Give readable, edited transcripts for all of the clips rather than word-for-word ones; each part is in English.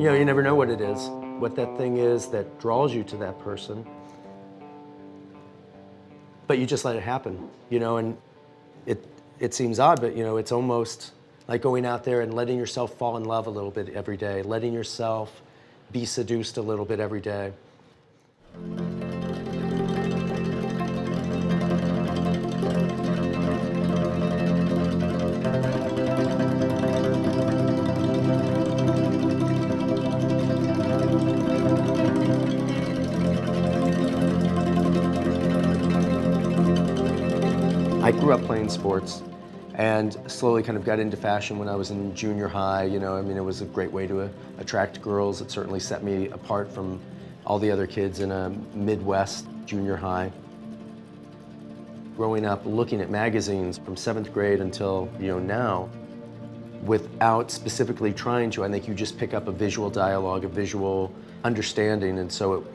You know, you never know what it is, what that thing is that draws you to that person. But you just let it happen, you know, and it seems odd, but you know, it's almost like going out there and letting yourself fall in love a little bit every day, letting yourself be seduced a little bit every day. I grew up playing sports and slowly kind of got into fashion when I was in junior high. You know, I mean, it was a great way to attract girls. It certainly set me apart from all the other kids in a Midwest junior high. Growing up looking at magazines from 7th grade until, you know, now, without specifically trying to, I think you just pick up a visual dialogue, a visual understanding, and so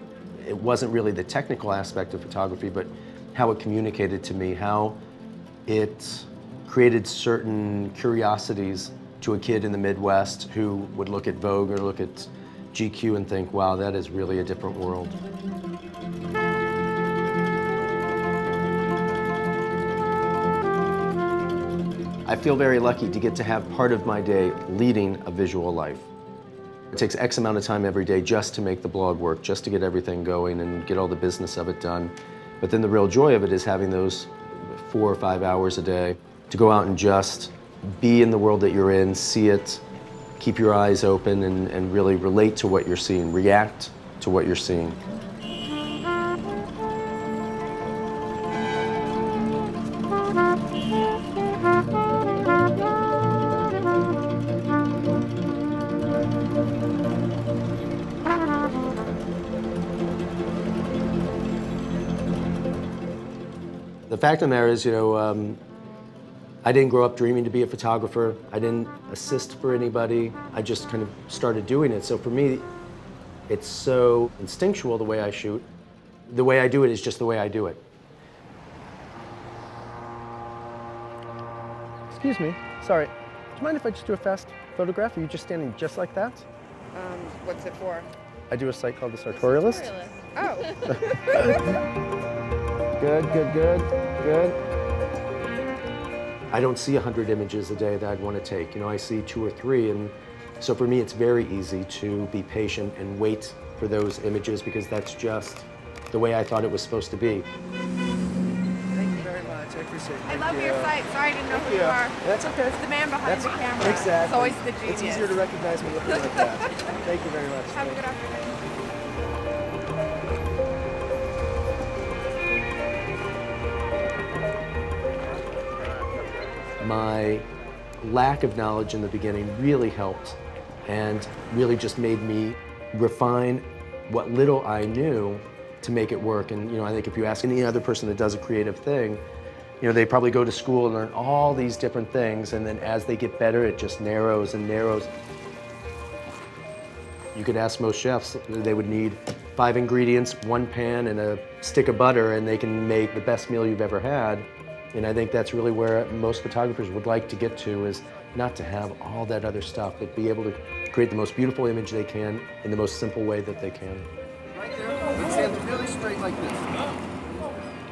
it wasn't really the technical aspect of photography, but how it communicated to me, how it created certain curiosities to a kid in the Midwest who would look at Vogue or look at GQ and think, wow, that is really a different world. I feel very lucky to get to have part of my day leading a visual life. It takes X amount of time every day just to make the blog work, just to get everything going and get all the business of it done. But then the real joy of it is having those 4 or 5 hours a day to go out and just be in the world that you're in, see it, keep your eyes open, and really relate to what you're seeing, react to what you're seeing. The fact of the matter is, you know, I didn't grow up dreaming to be a photographer. I didn't assist for anybody. I just kind of started doing it. So for me, it's so instinctual the way I shoot. The way I do it is just the way I do it. Excuse me, sorry. Do you mind if I just do a fast photograph? Are you just standing just like that? What's it for? I do a site called the Sartorialist. Oh. Good, good, good, good. I don't see 100 images a day that I'd want to take. You know, I see 2 or 3, and so for me it's very easy to be patient and wait for those images because that's just the way I thought it was supposed to be. Thank you very much. I appreciate it. I love your site. Sorry I didn't know who you are. That's okay. It's the man behind the camera. Exactly. It's always the genius. It's easier to recognize me looking like that. Thank you very much. Have a good afternoon. My lack of knowledge in the beginning really helped and really just made me refine what little I knew to make it work. And you know, I think if you ask any other person that does a creative thing, you know, they probably go to school and learn all these different things, and then as they get better, it just narrows and narrows. You could ask most chefs, they would need 5 ingredients, 1 pan, and a stick of butter, and they can make the best meal you've ever had. And I think that's really where most photographers would like to get to, is not to have all that other stuff, but be able to create the most beautiful image they can in the most simple way that they can. Right there. It stands really straight like this.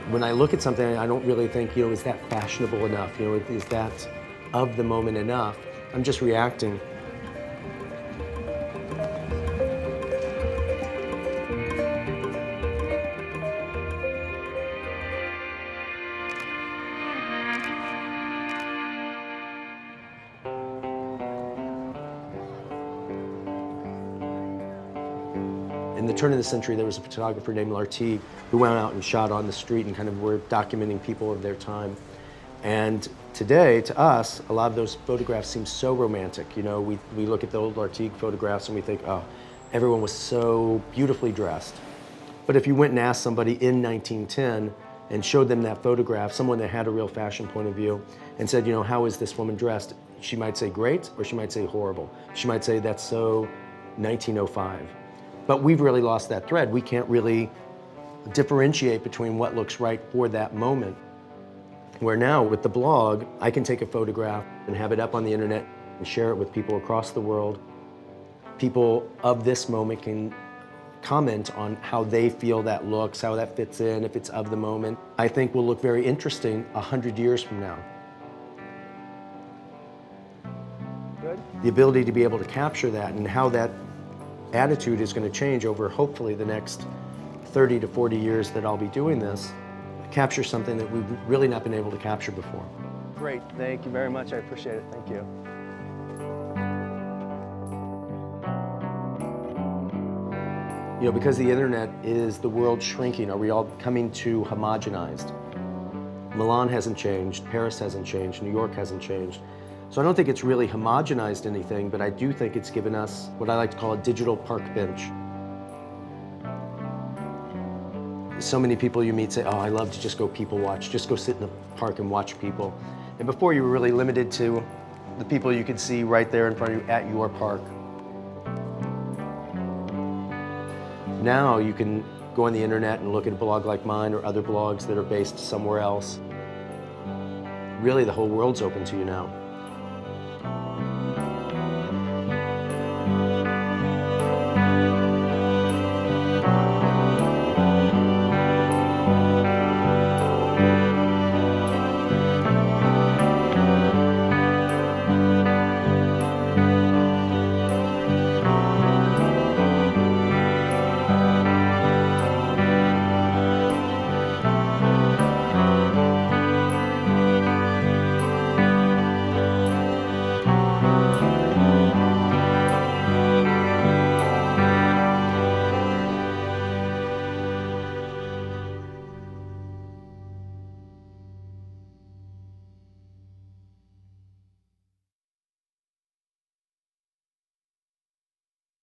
When I look at something, I don't really think, you know, is that fashionable enough? You know, is that of the moment enough? I'm just reacting. In the turn of the century, there was a photographer named Lartigue who went out and shot on the street and kind of were documenting people of their time. And today, to us, a lot of those photographs seem so romantic. You know, we look at the old Lartigue photographs and we think, oh, everyone was so beautifully dressed. But if you went and asked somebody in 1910 and showed them that photograph, someone that had a real fashion point of view, and said, you know, how is this woman dressed? She might say great, or she might say horrible. She might say that's so 1905. But we've really lost that thread. We can't really differentiate between what looks right for that moment. Where now, with the blog, I can take a photograph and have it up on the internet and share it with people across the world. people of this moment can comment on how they feel that looks, how that fits in, if it's of the moment. I think will look very interesting 100 years from now. Good. The ability to be able to capture that and how that attitude is going to change over hopefully the next 30 to 40 years that I'll be doing this, capture something that we've really not been able to capture before. Great. Thank you very much. I appreciate it. Thank you. You know, because the internet is the world shrinking, are we all becoming too homogenized? Milan hasn't changed, Paris hasn't changed, New York hasn't changed. So I don't think it's really homogenized anything, but I do think it's given us what I like to call a digital park bench. So many people you meet say, oh, I love to just go people watch, just go sit in the park and watch people. And before you were really limited to the people you could see right there in front of you at your park. Now you can go on the internet and look at a blog like mine or other blogs that are based somewhere else. Really, the whole world's open to you now.